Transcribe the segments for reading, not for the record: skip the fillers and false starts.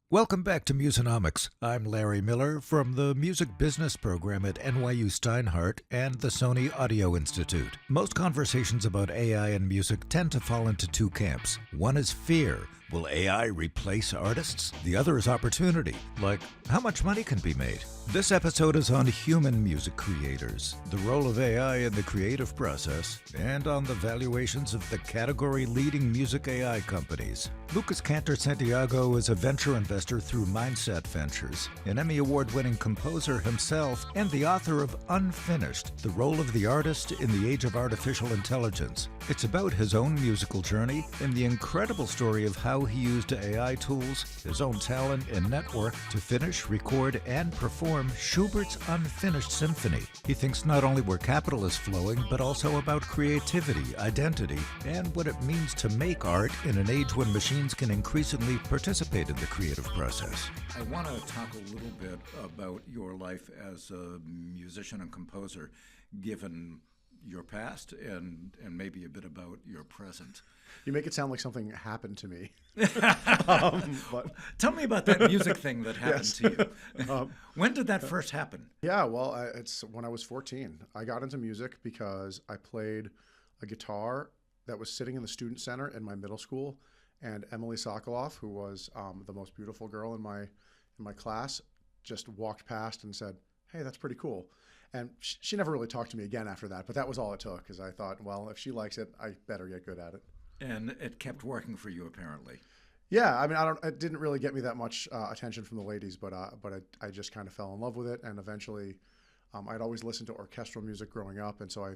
Welcome back to Musonomics. I'm Larry Miller from the Music Business Program at NYU Steinhardt and the Sony Audio Institute. Most conversations about AI and music tend to fall into two camps. One is fear. Will AI replace artists? The other is opportunity, like how much money can be made. This episode is on human music creators, the role of AI in the creative process, and on the valuations of the category-leading music AI companies. Lucas Cantor Santiago is a venture investor through Mindset Ventures, an Emmy Award-winning composer himself, and the author of Unfinished, The Role of the Artist in the Age of Artificial Intelligence. It's about his own musical journey and the incredible story of how he used AI tools, his own talent and network to finish, record, and perform Schubert's Unfinished Symphony. He thinks not only where capital is flowing, but also about creativity, identity, and what it means to make art in an age when machines can increasingly participate in the creative process. I want to talk a little bit about your life as a musician and composer, given your past and maybe a bit about your present. You make it sound like something happened to me. But tell me about that music thing that happened to you. When did that first happen? Yeah, well, it's when I was 14. I got into music because I played a guitar that was sitting in the student center in my middle school, and Emily Sokoloff, who was the most beautiful girl in my class, just walked past and said, "Hey, that's pretty cool." And she never really talked to me again after that, but that was all it took, because I thought, well, if she likes it, I better get good at it. And it kept working for you, apparently. Yeah, I mean, it didn't really get me that much attention from the ladies, but I just kind of fell in love with it, and eventually, I'd always listened to orchestral music growing up, and so I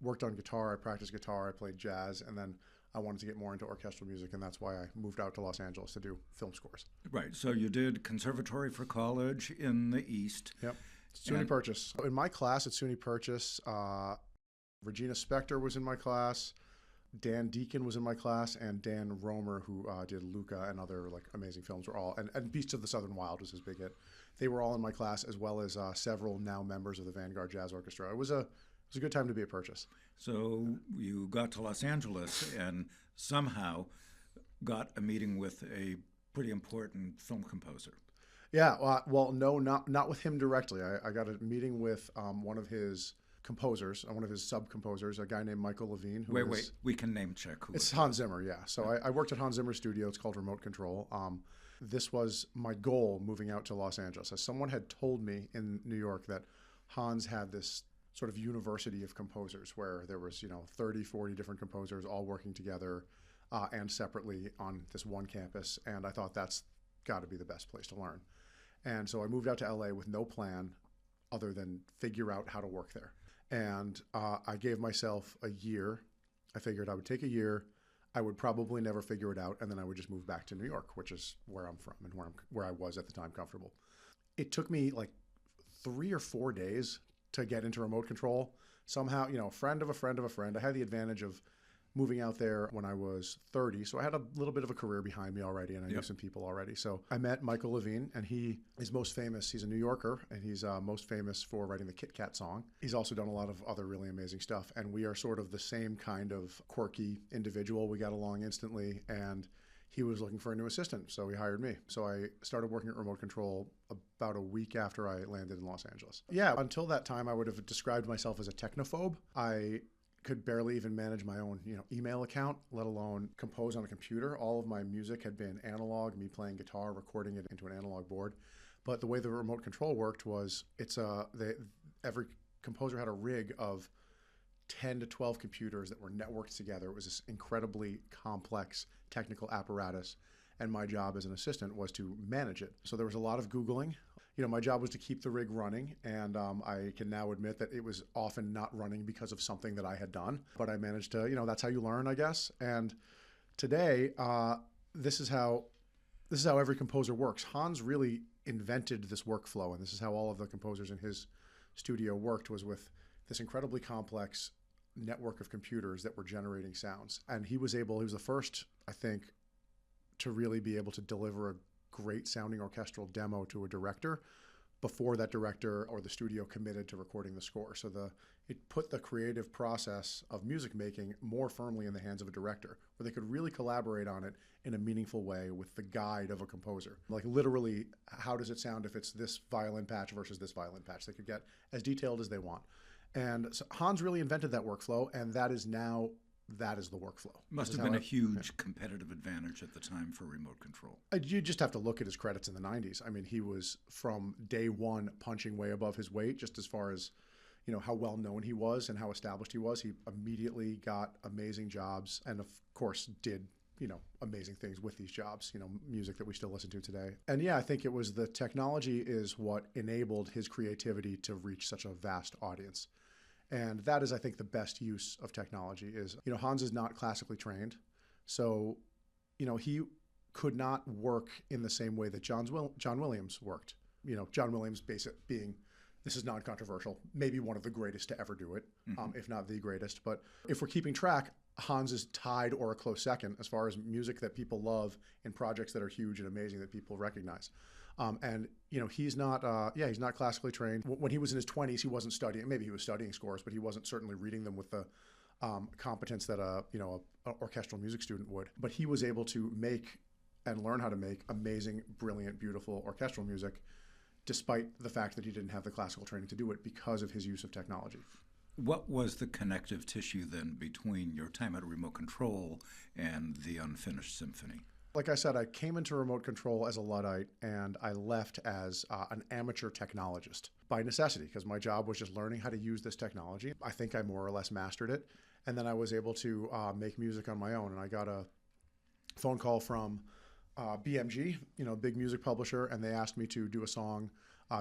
worked on guitar, I practiced guitar, I played jazz, and then I wanted to get more into orchestral music, and that's why I moved out to Los Angeles to do film scores. Right, so you did conservatory for college in the East. Yep. SUNY Purchase. In my class at SUNY Purchase, Regina Spektor was in my class, Dan Deacon was in my class, and Dan Romer, who did Luca and other amazing films, were all, and Beasts of the Southern Wild was his big hit. They were all in my class, as well as several now members of the Vanguard Jazz Orchestra. It was a good time to be at Purchase. So you got to Los Angeles and somehow got a meeting with a pretty important film composer. Yeah, well, no, not with him directly. I got a meeting with one of his composers, one of his sub-composers, a guy named Michael Levine. Wait, we can name check who it's Hans Zimmer, yeah. So yeah. I worked at Hans Zimmer's studio. It's called Remote Control. This was my goal moving out to Los Angeles. As someone had told me in New York that Hans had this sort of university of composers where there was 30, 40 different composers all working together and separately on this one campus. And I thought that's got to be the best place to learn. And so I moved out to LA with no plan other than figure out how to work there. And I gave myself a year. I figured I would take a year. I would probably never figure it out, and then I would just move back to New York, which is where I'm from and where I was at the time comfortable. It took me like 3 or 4 days to get into remote control. Somehow, a friend of a friend of a friend. I had the advantage of moving out there when I was 30, so I had a little bit of a career behind me already, and I knew some people already. So I met Michael Levine, and he is most famous. He's a New Yorker, and he's most famous for writing the Kit Kat song. He's also done a lot of other really amazing stuff, and we are sort of the same kind of quirky individual. We got along instantly, and he was looking for a new assistant, so he hired me. So I started working at Remote Control about a week after I landed in Los Angeles. Yeah, until that time, I would have described myself as a technophobe. I could barely even manage my own email account, let alone compose on a computer. All of my music had been analog, me playing guitar, recording it into an analog board. But the way the remote control worked was every composer had a rig of 10 to 12 computers that were networked together. It was this incredibly complex technical apparatus, and my job as an assistant was to manage it. So there was a lot of Googling. My job was to keep the rig running, and I can now admit that it was often not running because of something that I had done. But I managed to, that's how you learn, I guess. And today, this is how every composer works. Hans really invented this workflow, and this is how all of the composers in his studio worked, was with this incredibly complex network of computers that were generating sounds. And he was the first, I think, to really be able to deliver a great sounding orchestral demo to a director before that director or the studio committed to recording the score. So it put the creative process of music making more firmly in the hands of a director, where they could really collaborate on it in a meaningful way with the guide of a composer. Like literally, how does it sound if it's this violin patch versus this violin patch? They could get as detailed as they want. And so Hans really invented that workflow, and that is the workflow. Must have been a huge competitive advantage at the time for remote control. You just have to look at his credits in the 90s. I mean, he was from day one punching way above his weight, just as far as, how well known he was and how established he was. He immediately got amazing jobs and, of course, did, amazing things with these jobs, music that we still listen to today. And yeah, I think it was the technology is what enabled his creativity to reach such a vast audience. And that is, I think, the best use of technology is, Hans is not classically trained. So, he could not work in the same way that John Williams worked. John Williams being, this is non-controversial, maybe one of the greatest to ever do it, if not the greatest. But if we're keeping track, Hans is tied or a close second as far as music that people love in projects that are huge and amazing that people recognize. And he's not he's not classically trained. When he was in his 20s, he wasn't studying. Maybe he was studying scores, but he wasn't certainly reading them with the competence that a orchestral music student would. But he was able to make and learn how to make amazing, brilliant, beautiful orchestral music, despite the fact that he didn't have the classical training to do it because of his use of technology. What was the connective tissue then between your time at Remote Control and the unfinished symphony? Like I said, I came into remote control as a Luddite, and I left as an amateur technologist by necessity, because my job was just learning how to use this technology. I think I more or less mastered it, and then I was able to make music on my own. And I got a phone call from BMG, big music publisher, and they asked me to do a song,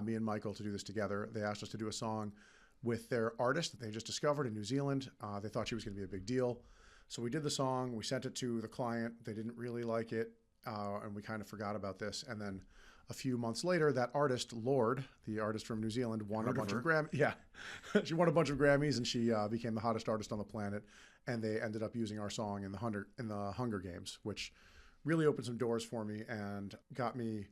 me and Michael, to do this together. They asked us to do a song with their artist that they just discovered in New Zealand. They thought she was going to be a big deal. So we did the song, we sent it to the client. They didn't really like it, and we kind of forgot about this. And then a few months later, that artist, Lorde, the artist from New Zealand, won a bunch of Grammys. Yeah, she won a bunch of Grammys, and she became the hottest artist on the planet. And they ended up using our song in the Hunger Games, which really opened some doors for me and got me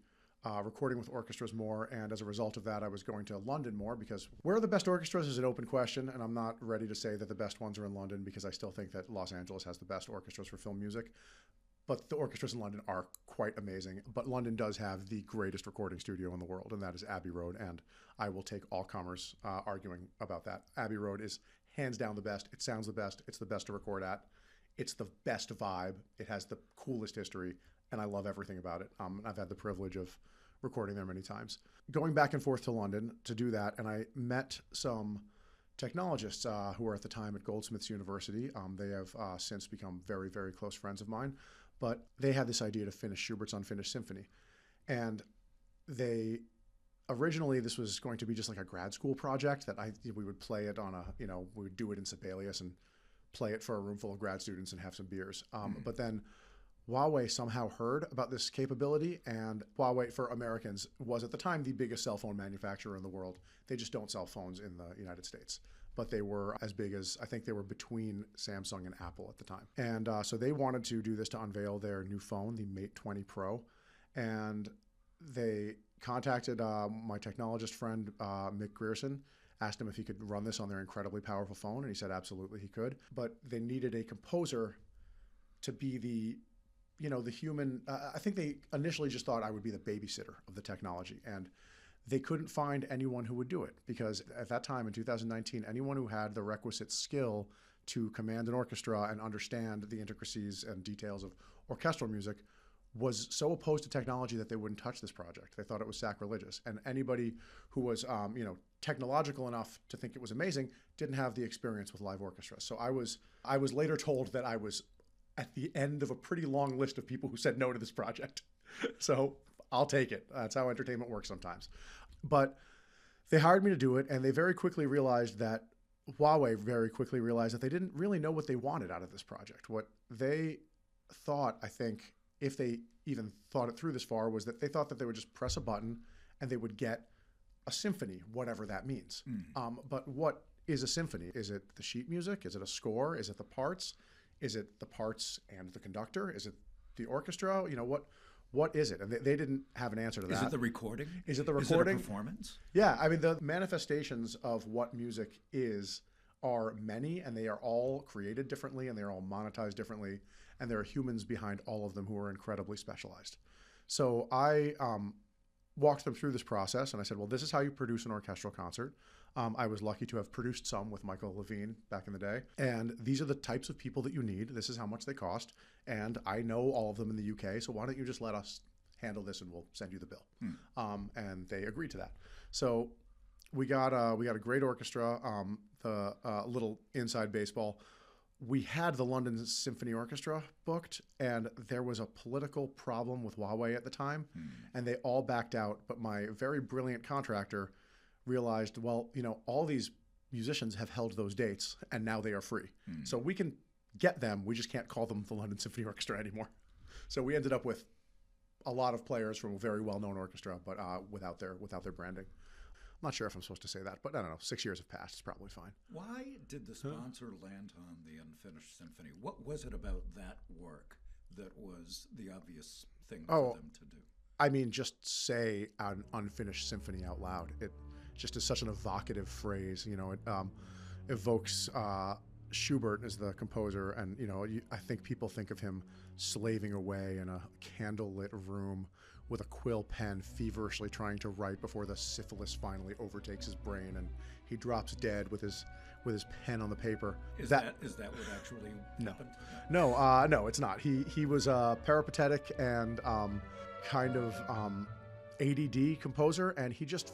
recording with orchestras more. And as a result of that, I was going to London more, because where are the best orchestras is an open question. And I'm not ready to say that the best ones are in London, because I still think that Los Angeles has the best orchestras for film music. But the orchestras in London are quite amazing. But London does have the greatest recording studio in the world, and that is Abbey Road. And I will take all comers arguing about that. Abbey Road is hands down the best. It sounds the best. It's the best to record at. It's the best vibe. It has the coolest history, and I love everything about it. I've had the privilege of recording there many times. Going back and forth to London to do that, and I met some technologists who were at the time at Goldsmiths University. They have since become very, very close friends of mine, but they had this idea to finish Schubert's Unfinished Symphony. And originally this was going to be just like a grad school project that we would play it on we would do it in Sibelius and play it for a room full of grad students and have some beers. But then Huawei somehow heard about this capability, and Huawei, for Americans, was at the time the biggest cell phone manufacturer in the world. They just don't sell phones in the United States, but they were as big as, I think they were between Samsung and Apple at the time. And so they wanted to do this to unveil their new phone, the Mate 20 Pro. And they contacted my technologist friend, Mick Grierson, asked him if he could run this on their incredibly powerful phone, and he said absolutely he could. But they needed a composer to be the human. I think they initially just thought I would be the babysitter of the technology, and they couldn't find anyone who would do it, because at that time in 2019, anyone who had the requisite skill to command an orchestra and understand the intricacies and details of orchestral music was so opposed to technology that they wouldn't touch this project. They thought it was sacrilegious. And anybody who was technological enough to think it was amazing didn't have the experience with live orchestra. So I was later told that I was at the end of a pretty long list of people who said no to this project. So I'll take it. That's how entertainment works sometimes. But they hired me to do it, and they very quickly realized that Huawei very quickly realized that they didn't really know what they wanted out of this project. What they thought, I think, if they even thought it through this far, was that they thought that they would just press a button and they would get a symphony, whatever that means. But what is a symphony? Is it the sheet music? Is it a score? Is it the parts? Is it the parts and the conductor? Is it the orchestra? what is it? And they didn't have an answer to that. Is it the recording? Is it the recording? Is it a performance? Yeah, I mean, the manifestations of what music is are many, and they are all created differently, and they're all monetized differently, and there are humans behind all of them who are incredibly specialized. So I walked them through this process, and I said, well, this is how you produce an orchestral concert. I was lucky to have produced some with Michael Levine back in the day. And these are the types of people that you need. This is how much they cost. And I know all of them in the UK, so why don't you just let us handle this and we'll send you the bill. And they agreed to that. So we got a great orchestra, the little inside baseball. We had the London Symphony Orchestra booked, and there was a political problem with Huawei at the time, and they all backed out. But my very brilliant contractor realized, well, all these musicians have held those dates, and now they are free. So we can get them. We just can't call them the London Symphony Orchestra anymore. So we ended up with a lot of players from a very well-known orchestra, but without their branding. I'm not sure if I'm supposed to say that, but I don't know. 6 years have passed. It's probably fine. Why did the sponsor land on the Unfinished Symphony? What was it about that work that was the obvious thing for them to do? I mean, just say an Unfinished Symphony out loud. It just is such an evocative phrase. It evokes Schubert as the composer, and I think people think of him slaving away in a candlelit room with a quill pen, feverishly trying to write before the syphilis finally overtakes his brain, and he drops dead with his pen on the paper. Is that what actually happened? No, it's not. He was a peripatetic and kind of ADD composer, and he just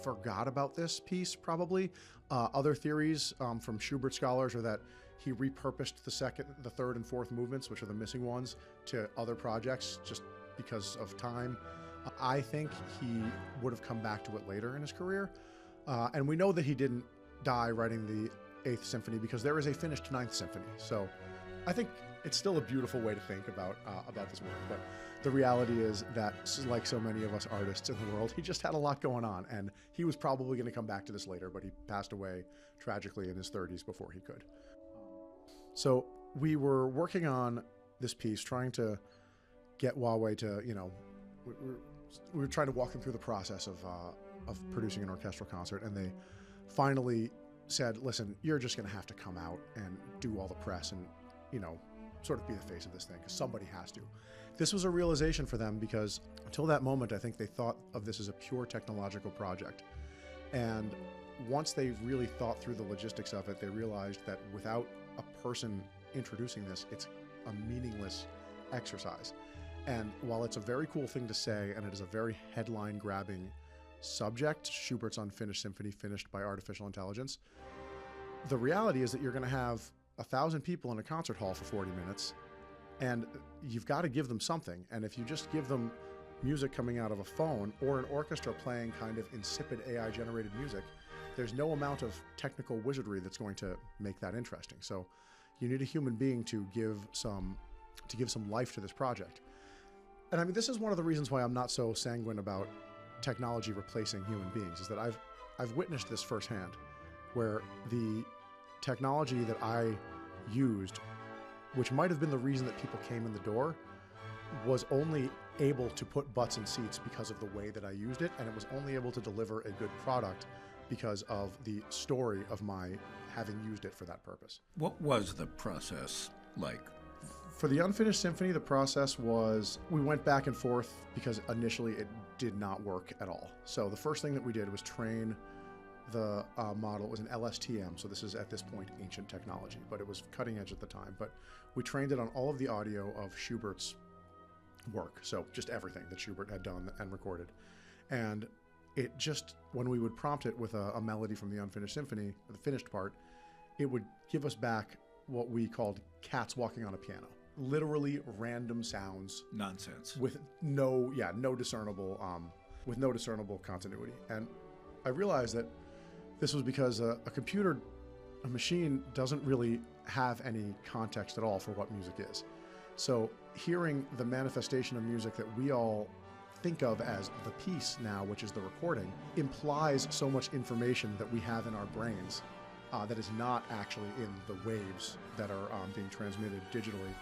forgot about this piece, probably. Other theories from Schubert scholars are that he repurposed the second, the third, and fourth movements, which are the missing ones, to other projects just because of time. I think he would have come back to it later in his career. And we know that he didn't die writing the 8th Symphony because there is a finished 9th Symphony. So I think it's still a beautiful way to think about this work. But the reality is that, like so many of us artists in the world, he just had a lot going on. And he was probably going to come back to this later, but he passed away tragically in his 30s before he could. So we were working on this piece, trying to get Huawei to, we were trying to walk them through the process of producing an orchestral concert, and they finally said, listen, you're just going to have to come out and do all the press and, sort of be the face of this thing, because somebody has to. This was a realization for them because until that moment, I think they thought of this as a pure technological project. And once they really thought through the logistics of it, they realized that without a person introducing this, it's a meaningless exercise. And while it's a very cool thing to say, and it is a very headline-grabbing subject, Schubert's Unfinished Symphony finished by artificial intelligence, the reality is that you're going to have 1,000 people in a concert hall for 40 minutes, and you've got to give them something. And if you just give them music coming out of a phone or an orchestra playing kind of insipid AI-generated music, there's no amount of technical wizardry that's going to make that interesting. So you need a human being to give some life to this project. And I mean, this is one of the reasons why I'm not so sanguine about technology replacing human beings, is that I've witnessed this firsthand, where the technology that I used, which might have been the reason that people came in the door, was only able to put butts in seats because of the way that I used it, and it was only able to deliver a good product because of the story of my having used it for that purpose. What was the process like? For the Unfinished Symphony, the process was, we went back and forth because initially it did not work at all. So the first thing that we did was train the model. It was an LSTM, so this is at this point ancient technology, but it was cutting edge at the time. But we trained it on all of the audio of Schubert's work, so just everything that Schubert had done and recorded. And it just, when we would prompt it with a melody from the Unfinished Symphony, the finished part, it would give us back what we called cats walking on a piano. Literally random sounds. Nonsense. With no discernible continuity. And I realized that this was because a machine doesn't really have any context at all for what music is. So hearing the manifestation of music that we all think of as the piece now, which is the recording, implies so much information that we have in our brains that is not actually in the waves that are being transmitted digitally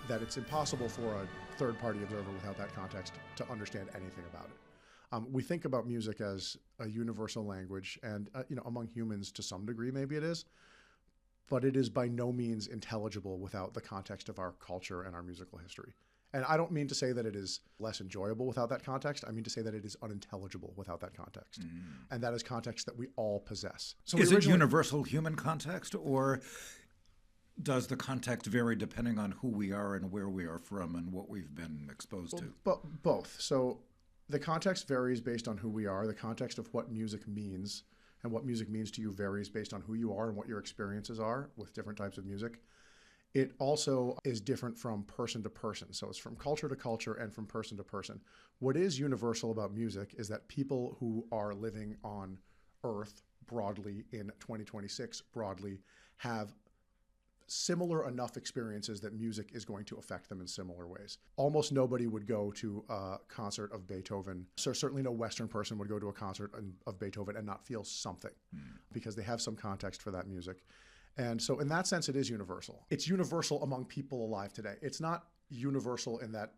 that it's impossible for a third-party observer without that context to understand anything about it. We think about music as a universal language, and among humans to some degree maybe it is, but it is by no means intelligible without the context of our culture and our musical history. And I don't mean to say that it is less enjoyable without that context. I mean to say that it is unintelligible without that context. And that is context that we all possess. So is it universal human context, or does the context vary depending on who we are and where we are from and what we've been exposed to? Both. So the context varies based on who we are. The context of what music means and what music means to you varies based on who you are and what your experiences are with different types of music. It also is different from person to person. So it's from culture to culture and from person to person. What is universal about music is that people who are living on Earth broadly in 2026 broadly have similar enough experiences that music is going to affect them in similar ways. Almost nobody would go to a concert of Beethoven. So certainly no Western person would go to a concert of Beethoven and not feel something because they have some context for that music. And so in that sense, it is universal. It's universal among people alive today. It's not universal in that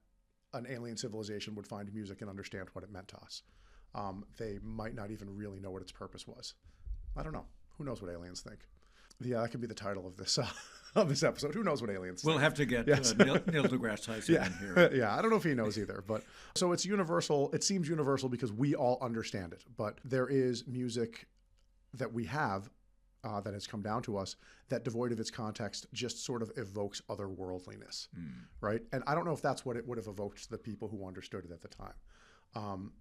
an alien civilization would find music and understand what it meant to us. They might not even really know what its purpose was. I don't know. Who knows what aliens think? Yeah, that could be the title of this episode. Who knows what aliens think? We'll have to get Neil deGrasse Tyson in here. Yeah, I don't know if he knows either. But so it's universal. It seems universal because we all understand it. But there is music that we have that has come down to us that, devoid of its context, just sort of evokes otherworldliness, right? And I don't know if that's what it would have evoked to the people who understood it at the time.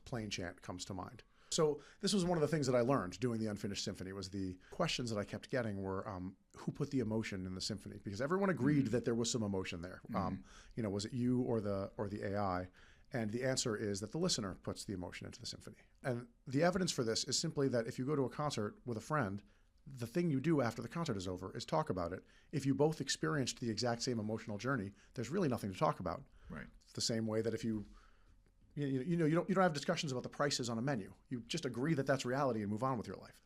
Plain chant comes to mind. So this was one of the things that I learned doing the Unfinished Symphony. Was the questions that I kept getting were, who put the emotion in the symphony? Because everyone agreed that there was some emotion there. Was it you or the AI? And the answer is that the listener puts the emotion into the symphony. And the evidence for this is simply that if you go to a concert with a friend, the thing you do after the concert is over is talk about it. If you both experienced the exact same emotional journey, there's really nothing to talk about. Right. It's the same way that if you don't have discussions about the prices on a menu. You just agree that that's reality and move on with your life.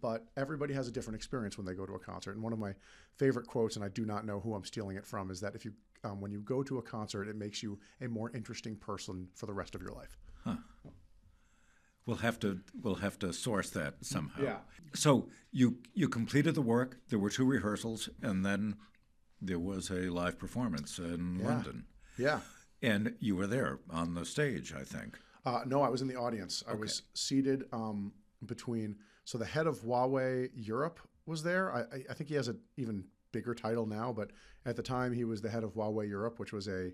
But everybody has a different experience when they go to a concert. And one of my favorite quotes, and I do not know who I'm stealing it from, is that if you when you go to a concert, it makes you a more interesting person for the rest of your life. Huh. We'll have to source that somehow. Yeah. So you completed the work. There were 2 rehearsals, and then there was a live performance in London. Yeah. And you were there on the stage, I think. No, I was in the audience. I was seated between. So the head of Huawei Europe was there. I think he has an even bigger title now, but at the time he was the head of Huawei Europe, which was a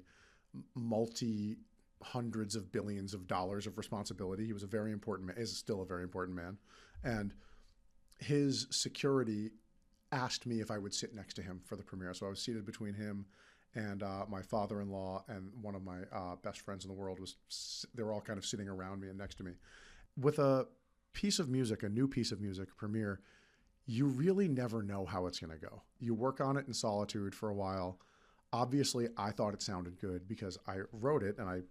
multi-hundreds of billions of dollars of responsibility. He was a very important man, is still a very important man. And his security asked me if I would sit next to him for the premiere. So I was seated between him and my father-in-law and one of my best friends in the world. They were all kind of sitting around me and next to me. With a piece of music, a new piece of music premiere, you really never know how it's going to go. You work on it in solitude for a while. Obviously, I thought it sounded good because I wrote it and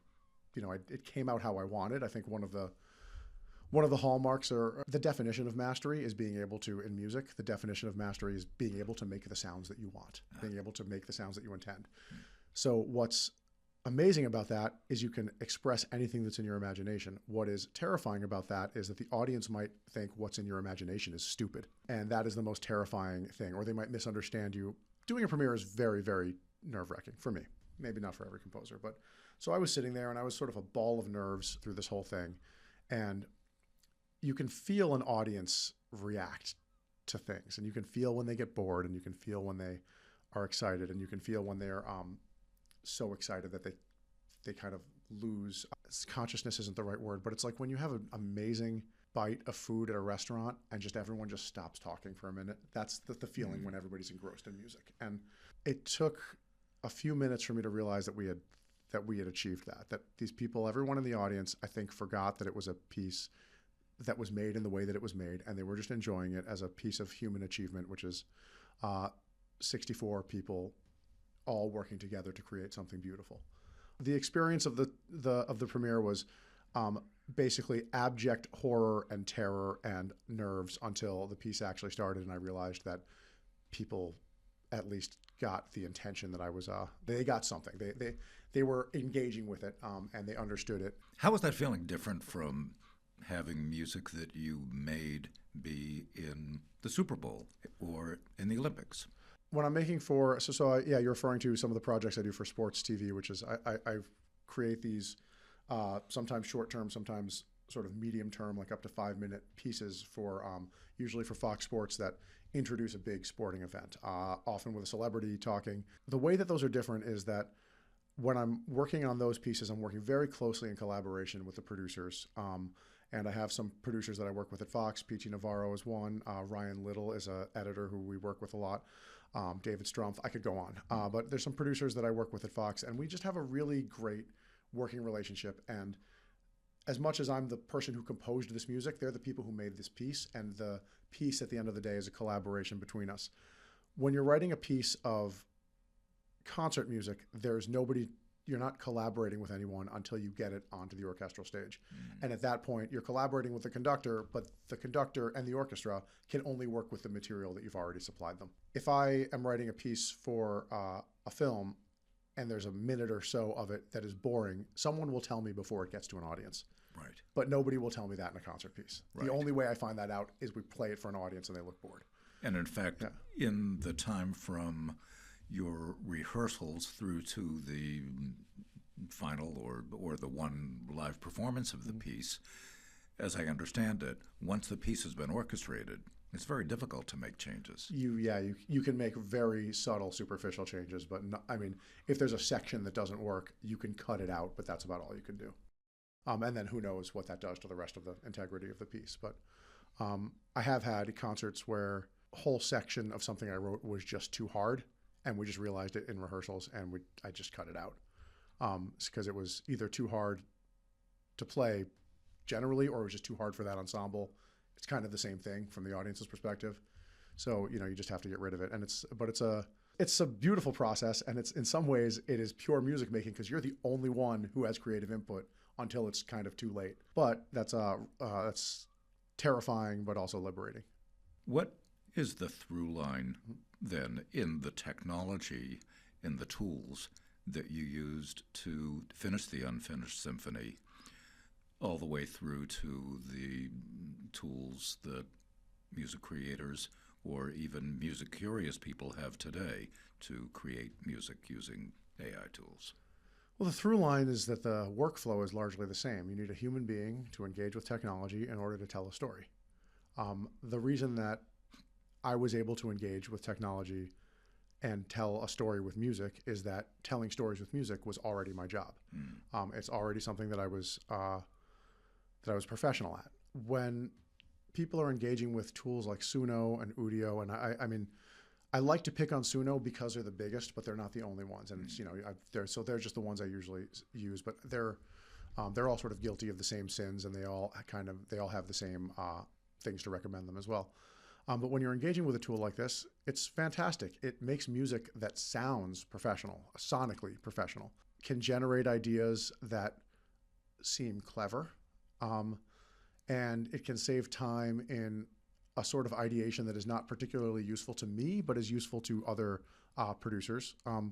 it came out how I wanted. I think one of the hallmarks, or the definition of mastery, is being able to, in music, the definition of mastery is being able to make the sounds that you want, being able to make the sounds that you intend. So what's amazing about that is you can express anything that's in your imagination. What is terrifying about that is that the audience might think what's in your imagination is stupid. And that is the most terrifying thing. Or they might misunderstand you. Doing a premiere is very, very nerve-wracking for me. Maybe not for every composer. But so I was sitting there and I was sort of a ball of nerves through this whole thing. And you can feel an audience react to things. And you can feel when they get bored, and you can feel when they are excited, and you can feel when they're so excited that they kind of lose consciousness. Isn't the right word, but it's like when you have an amazing bite of food at a restaurant and just everyone just stops talking for a minute. That's the feeling when everybody's engrossed in music. And it took a few minutes for me to realize that we had achieved that these people, everyone in the audience, I think, forgot that it was a piece that was made in the way that it was made, and they were just enjoying it as a piece of human achievement, which is 64 people all working together to create something beautiful. The experience of the premiere was basically abject horror and terror and nerves until the piece actually started, and I realized that people at least got the intention that I was, they got something. They were engaging with it, and they understood it. How was that feeling different from having music that you made be in the Super Bowl or in the Olympics? When I'm making for, yeah, you're referring to some of the projects I do for sports TV, which is I create these sometimes short term, sometimes sort of medium term, like up to 5-minute pieces for usually for Fox Sports that introduce a big sporting event, often with a celebrity talking. The way that those are different is that when I'm working on those pieces, I'm working very closely in collaboration with the producers. And I have some producers that I work with at Fox. P.T. Navarro is one. Ryan Little is an editor who we work with a lot. David Strumpf, I could go on. But there's some producers that I work with at Fox, and we just have a really great working relationship. And as much as I'm the person who composed this music, they're the people who made this piece, and the piece at the end of the day is a collaboration between us. When you're writing a piece of concert music, there's nobody, you're not collaborating with anyone until you get it onto the orchestral stage. And at that point, you're collaborating with the conductor, but the conductor and the orchestra can only work with the material that you've already supplied them. If I am writing a piece for a film and there's a minute or so of it that is boring, someone will tell me before it gets to an audience. Right. But nobody will tell me that in a concert piece. Right. The only way I find that out is we play it for an audience and they look bored. And in fact, in the time from your rehearsals through to the final or the one live performance of the piece, as I understand it, once the piece has been orchestrated, it's very difficult to make changes. You can make very subtle, superficial changes, but I mean, if there's a section that doesn't work, you can cut it out, but that's about all you can do. And then who knows what that does to the rest of the integrity of the piece. But I have had concerts where a whole section of something I wrote was just too hard, and we just realized it in rehearsals, and I just cut it out. Because it was either too hard to play generally, or it was just too hard for that ensemble. It's kind of the same thing from the audience's perspective. So, you just have to get rid of it. And it's a beautiful process, and it's, in some ways, it is pure music making because you're the only one who has creative input until it's kind of too late. But that's terrifying, but also liberating. What is the through line then in the technology, in the tools that you used to finish the unfinished symphony, all the way through to the tools that music creators or even music curious people have today to create music using AI tools? Well, the through line is that the workflow is largely the same. You need a human being to engage with technology in order to tell a story. The reason that I was able to engage with technology and tell a story with music is that telling stories with music was already my job. It's already something that I was professional at. When people are engaging with tools like Suno and Udio, and I mean, I like to pick on Suno because they're the biggest, but they're not the only ones. And it's, they're just the ones I usually use, but they're all sort of guilty of the same sins, and they all have the same things to recommend them as well. But when you're engaging with a tool like this, it's fantastic. It makes music that sounds professional, sonically professional, can generate ideas that seem clever, and it can save time in a sort of ideation that is not particularly useful to me, but is useful to other producers. But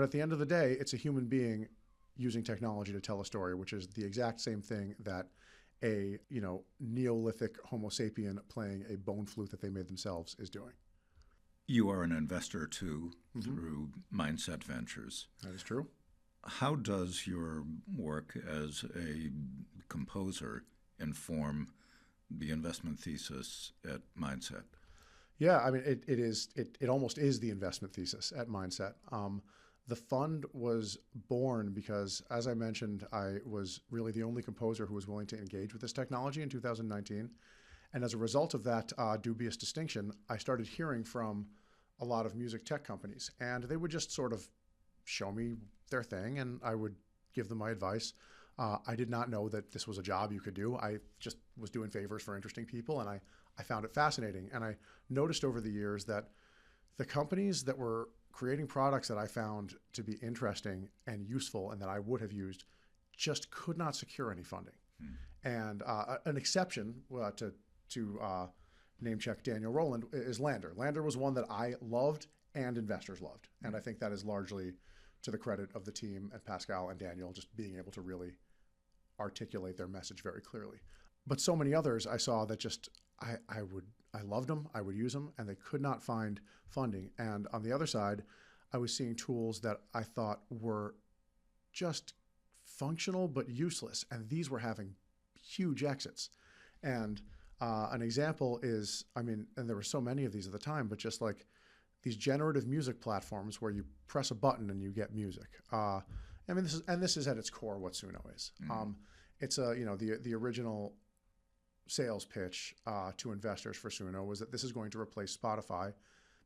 at the end of the day, it's a human being using technology to tell a story, which is the exact same thing that a Neolithic Homo sapien playing a bone flute that they made themselves is doing. You are an investor too through Mindset Ventures. That is true. How does your work as a composer inform the investment thesis at Mindset? Yeah, I mean, it almost is the investment thesis at Mindset. The fund was born because, as I mentioned, I was really the only composer who was willing to engage with this technology in 2019. And as a result of that dubious distinction, I started hearing from a lot of music tech companies. And they would just sort of show me their thing, and I would give them my advice. I did not know that this was a job you could do. I just was doing favors for interesting people, and I found it fascinating. And I noticed over the years that the companies that were creating products that I found to be interesting and useful and that I would have used just could not secure any funding. And an exception to name check Daniel Rowland, is Lander. Lander was one that I loved and investors loved. And I think that is largely to the credit of the team and Pascal and Daniel just being able to really articulate their message very clearly. But so many others I saw that just, I loved them, I would use them, and they could not find funding. And on the other side, I was seeing tools that I thought were just functional but useless. And these were having huge exits. And an example is, I mean, and there were so many of these at the time, but just like these generative music platforms where you press a button and you get music. I mean, this is at its core what Suno is. It's the original sales pitch to investors for Suno was that this is going to replace Spotify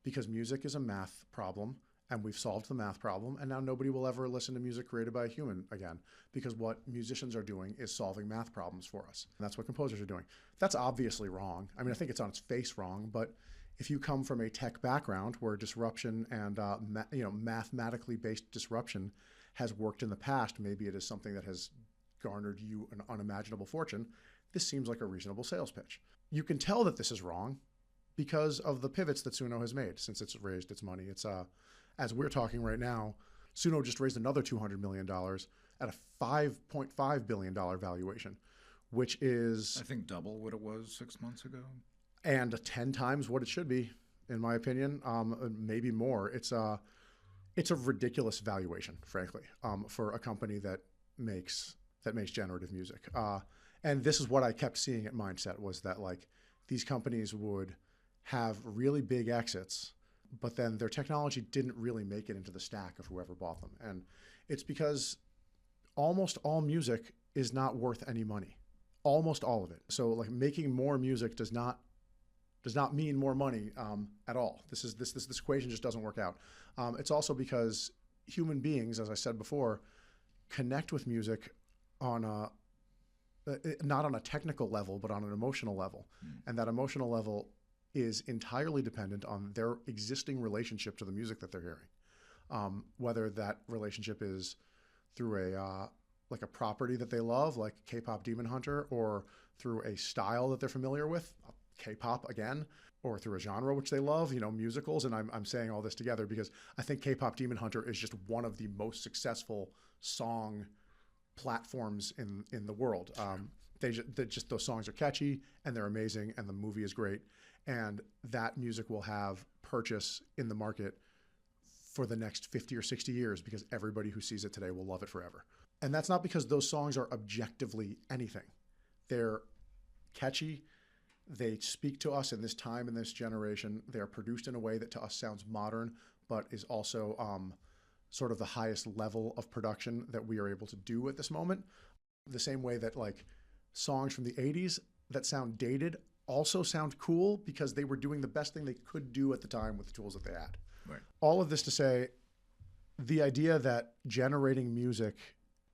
because music is a math problem and we've solved the math problem, and now nobody will ever listen to music created by a human again because what musicians are doing is solving math problems for us. And that's what composers are doing. That's obviously wrong. I mean, I think it's on its face wrong, but if you come from a tech background where disruption and mathematically based disruption has worked in the past, maybe it is something that has garnered you an unimaginable fortune, this seems like a reasonable sales pitch. You can tell that this is wrong because of the pivots that Suno has made since it's raised its money. It's as we're talking right now, Suno just raised another $200 million at a $5.5 billion valuation, which is, I think, double what it was 6 months ago. And 10 times what it should be, in my opinion, maybe more. It's a ridiculous valuation, frankly, for a company that makes generative music. And this is what I kept seeing at Mindset was that like these companies would have really big exits, but then their technology didn't really make it into the stack of whoever bought them. And it's because almost all music is not worth any money, almost all of it. So like making more music does not mean more money at all. This equation just doesn't work out. It's also because human beings, as I said before, connect with music on not on a technical level, but on an emotional level. And that emotional level is entirely dependent on their existing relationship to the music that they're hearing. Whether that relationship is through a property that they love, like K-pop Demon Hunter, or through a style that they're familiar with, K-pop again, or through a genre which they love, musicals. And I'm saying all this together because I think K-pop Demon Hunter is just one of the most successful song platforms in the world. Those songs are catchy and they're amazing and the movie is great. And that music will have purchase in the market for the next 50 or 60 years because everybody who sees it today will love it forever. And that's not because those songs are objectively anything. They're catchy. They speak to us in this time, in this generation. They're produced in a way that to us sounds modern, but is also sort of the highest level of production that we are able to do at this moment. The same way that like songs from the 80s that sound dated also sound cool because they were doing the best thing they could do at the time with the tools that they had. Right. All of this to say, the idea that generating music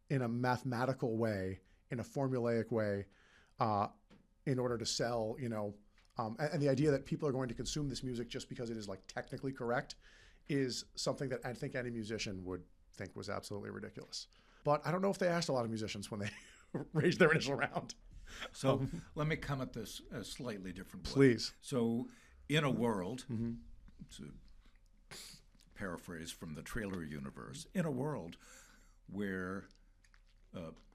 in a mathematical way, in a formulaic way, in order to sell, and the idea that people are going to consume this music just because it is like technically correct is something that I think any musician would think was absolutely ridiculous. But I don't know if they asked a lot of musicians when they raised their initial round. So let me come at this a slightly different way. Please. So in a world, to paraphrase from the trailer universe, in a world where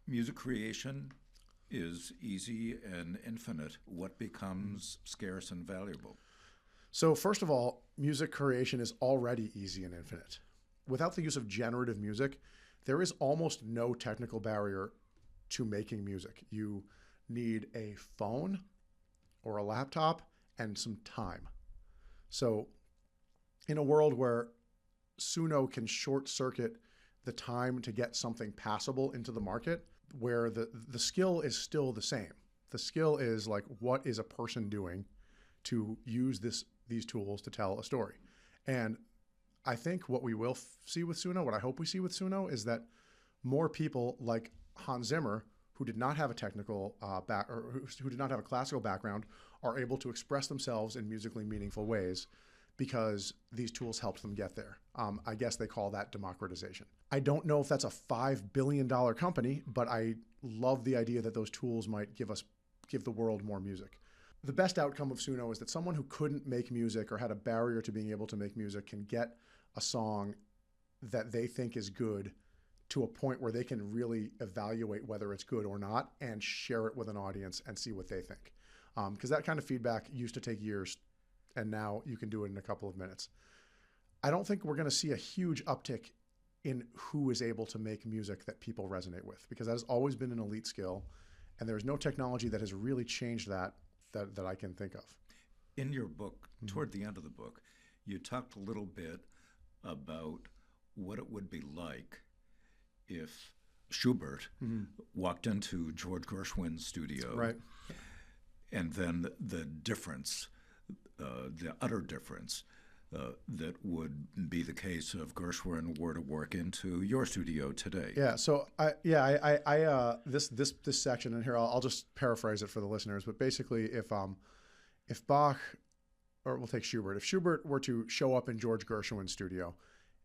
music creation is easy and infinite, what becomes scarce and valuable? So first of all, music creation is already easy and infinite. Without the use of generative music, there is almost no technical barrier to making music. You need a phone or a laptop and some time. So in a world where Suno can short circuit the time to get something passable into the market, where the skill is still the same. The skill is like, what is a person doing to use these tools to tell a story? And I think what we will see with Suno, what I hope we see with Suno, is that more people like Hans Zimmer, who did not have a technical who did not have a classical background, are able to express themselves in musically meaningful ways because these tools helped them get there. I guess they call that democratization. I don't know if that's a $5 billion company, but I love the idea that those tools might give the world more music. the best outcome of Suno is that someone who couldn't make music or had a barrier to being able to make music can get a song that they think is good to a point where they can really evaluate whether it's good or not and share it with an audience and see what they think. Because that kind of feedback used to take years, and now you can do it in a couple of minutes. I don't think we're going to see a huge uptick in who is able to make music that people resonate with, because that has always been an elite skill, and there's no technology that has really changed that I can think of. In your book, toward the end of the book, you talked a little bit about what it would be like if Schubert walked into George Gershwin's studio, Right. and then the difference, the utter difference, that would be the case if Gershwin were to work into your studio today. Yeah. So this section, and here I'll just paraphrase it for the listeners. But basically, if Bach, or we'll take Schubert, if Schubert were to show up in George Gershwin's studio,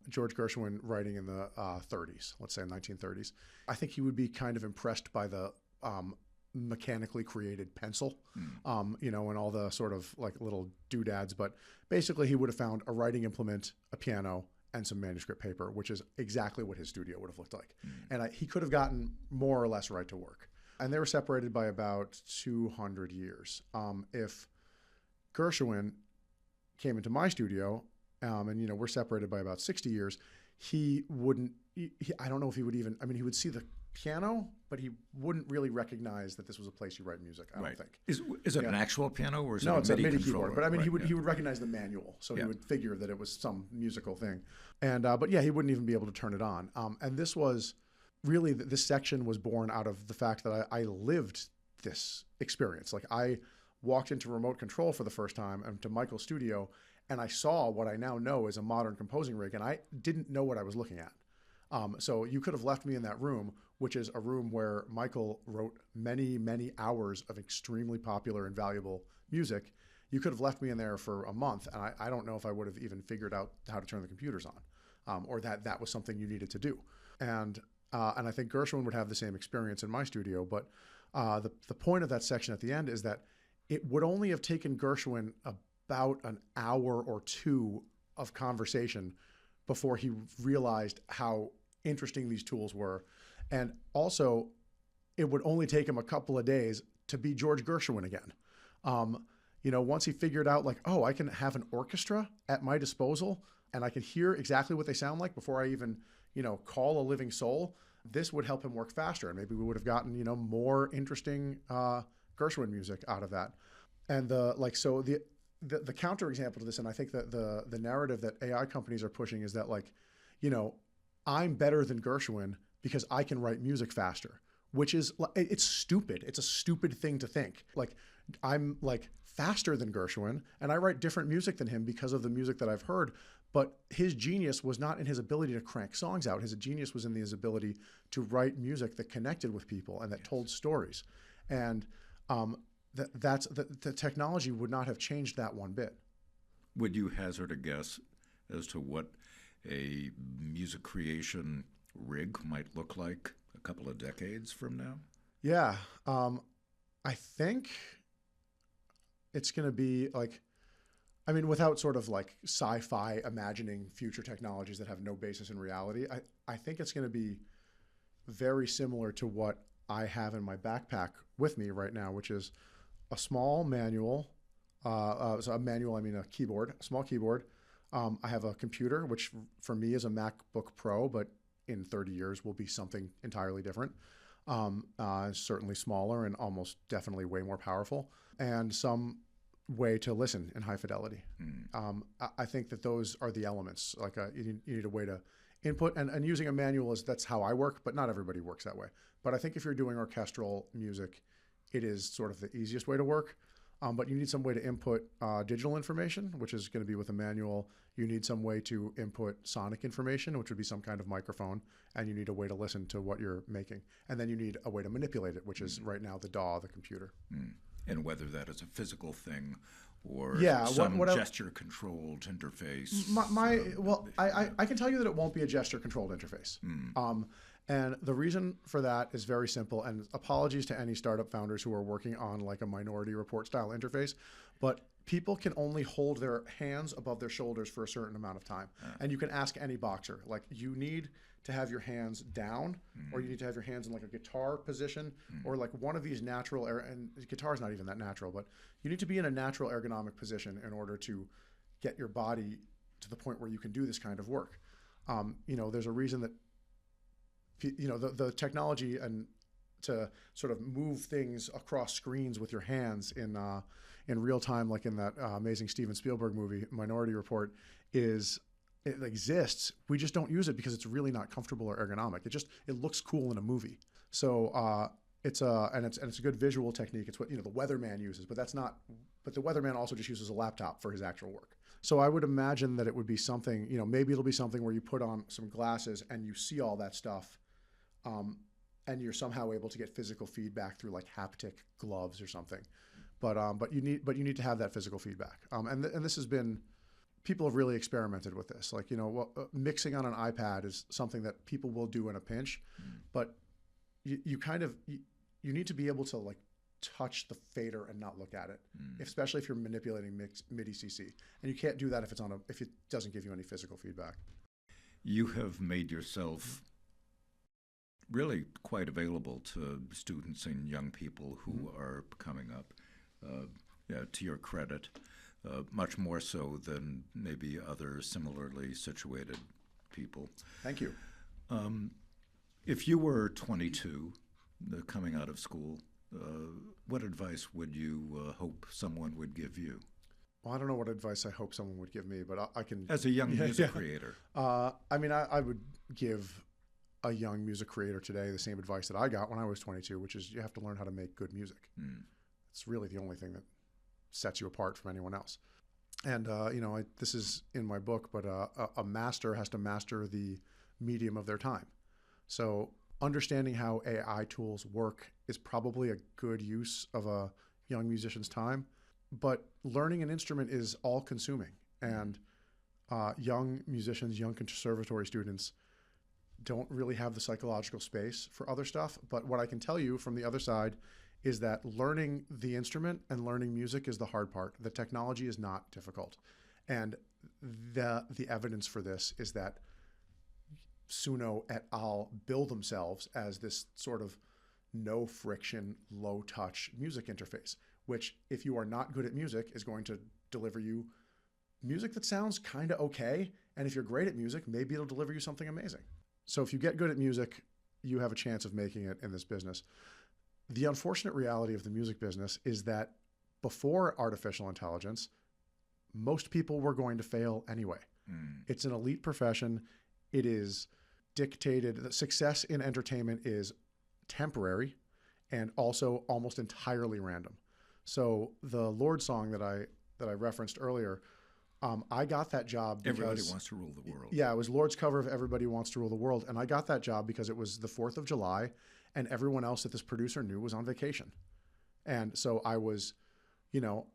George Gershwin writing in the 30s, let's say 1930s, I think he would be kind of impressed by the mechanically created pencil, and all the sort of like little doodads. But basically, he would have found a writing implement, a piano, and some manuscript paper, which is exactly what his studio would have looked like. And he could have gotten more or less right to work. And they were separated by about 200 years. If Gershwin came into my studio, and we're separated by about 60 years, he wouldn't. I don't know if he would even. I mean, he would see the piano, but he wouldn't really recognize that this was a place you write music. I don't think. Is it an actual piano, or is it it's a a MIDI controller? keyboard? But I mean, Right, he would recognize the manual, so he would figure that it was some musical thing. And but he wouldn't even be able to turn it on. And this was really this section was born out of the fact that I lived this experience. Like, I walked into remote control for the first time and to Michael's studio, and I saw what I now know is a modern composing rig, and I didn't know what I was looking at. So you could have left me in that room, which is a room where Michael wrote many, many hours of extremely popular and valuable music. You could have left me in there for a month, and I don't know if I would have even figured out how to turn the computers on, or that was something you needed to do. And I think Gershwin would have the same experience in my studio. But the point of that section at the end is that it would only have taken Gershwin about an hour or two of conversation before he realized how interesting these tools were. And also, it would only take him a couple of days to be George Gershwin again. Once he figured out, like, oh, I can have an orchestra at my disposal and I can hear exactly what they sound like before I even, call a living soul, this would help him work faster. And maybe we would have gotten, more interesting Gershwin music out of that. And the counter example to this, and I think that the narrative that AI companies are pushing is that, like, I'm better than Gershwin because I can write music faster, which is, it's stupid. It's a stupid thing to think. Like, I'm like faster than Gershwin and I write different music than him because of the music that I've heard. But his genius was not in his ability to crank songs out. His genius was in his ability to write music that connected with people and that told stories. And the technology would not have changed that one bit. Would you hazard a guess as to what a music creation rig might look like a couple of decades from now? Yeah. I think it's going to be like, without sort of like sci-fi imagining future technologies that have no basis in reality, I think it's going to be very similar to what I have in my backpack with me right now, which is a small manual. So a manual, a keyboard, a small keyboard. I have a computer, which for me is a MacBook Pro, but in 30 years will be something entirely different. Certainly smaller and almost definitely way more powerful, and some way to listen in high fidelity. I think that those are the elements. Like you need a way to input, and using a manual that's how I work, but not everybody works that way. But I think if you're doing orchestral music, it is sort of the easiest way to work. But you need some way to input digital information, which is going to be with a manual. You need some way to input sonic information, which would be some kind of microphone. And you need a way to listen to what you're making. And then you need a way to manipulate it, which is right now the DAW, the computer. And whether that is a physical thing or some gesture-controlled interface. I can tell you that it won't be a gesture-controlled interface. And the reason for that is very simple. And apologies to any startup founders who are working on like a Minority Report style interface, but people can only hold their hands above their shoulders for a certain amount of time. And you can ask any boxer, like, you need to have your hands down, or you need to have your hands in like a guitar position, or like one of these natural and guitar is not even that natural, but you need to be in a natural ergonomic position in order to get your body to the point where you can do this kind of work. There's a reason that the technology and to sort of move things across screens with your hands in real time, like in that amazing Steven Spielberg movie Minority Report, it exists. We just don't use it because it's really not comfortable or ergonomic. It looks cool in a movie. So it's a good visual technique. It's what the weatherman uses, but the weatherman also just uses a laptop for his actual work. So I would imagine that it would be something, maybe it'll be something where you put on some glasses and you see all that stuff, and you're somehow able to get physical feedback through like haptic gloves or something. But you need to have that physical feedback. And this has been, people have really experimented with this. Like, mixing on an iPad is something that people will do in a pinch, but you need to be able to like touch the fader and not look at it, especially if you're manipulating MIDI CC. And you can't do that if it doesn't give you any physical feedback. You have made yourself really quite available to students and young people who are coming up. To your credit, much more so than maybe other similarly situated people. Thank you. If you were 22, coming out of school, what advice would you hope someone would give you? Well, I don't know what advice I hope someone would give me, but I can... As a young music creator. I would give a young music creator today the same advice that I got when I was 22, which is you have to learn how to make good music. It's really the only thing that sets you apart from anyone else. And, this is in my book, but a master has to master the medium of their time. So understanding how AI tools work is probably a good use of a young musician's time, but learning an instrument is all consuming. And young musicians, young conservatory students don't really have the psychological space for other stuff. But what I can tell you from the other side is that learning the instrument and learning music is the hard part. The technology is not difficult. And the evidence for this is that Suno et al. Bill themselves as this sort of no friction, low touch music interface, which if you are not good at music is going to deliver you music that sounds kind of okay. And if you're great at music, maybe it'll deliver you something amazing. So if you get good at music, you have a chance of making it in this business. The unfortunate reality of the music business is that before artificial intelligence, most people were going to fail anyway. It's an elite profession. It is dictated, the success in entertainment is temporary and also almost entirely random. So the Lord song that I referenced earlier, I got that job because Everybody Wants to Rule the World. Yeah, it was Lord's cover of Everybody Wants to Rule the World. And I got that job because it was the 4th of July and everyone else that this producer knew was on vacation. And so I was,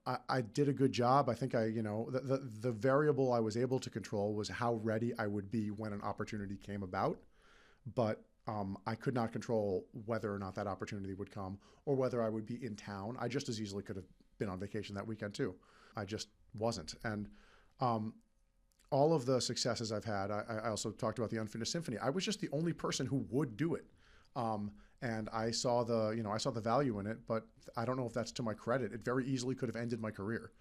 I did a good job. I think the variable I was able to control was how ready I would be when an opportunity came about. But I could not control whether or not that opportunity would come or whether I would be in town. I just as easily could have been on vacation that weekend too. I just wasn't. And all of the successes I've had, I also talked about the Unfinished Symphony. I was just the only person who would do it. And I saw the value in it, but I don't know if that's to my credit. It very easily could have ended my career.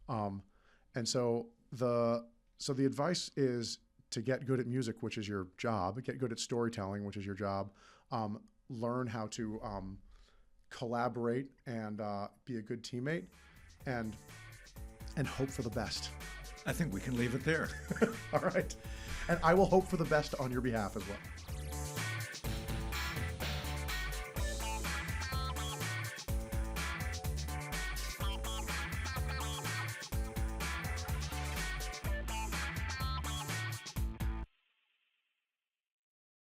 And so the advice is to get good at music, which is your job, get good at storytelling, which is your job, learn how to collaborate and be a good teammate, and hope for the best. I think we can leave it there. All right. And I will hope for the best on your behalf as well.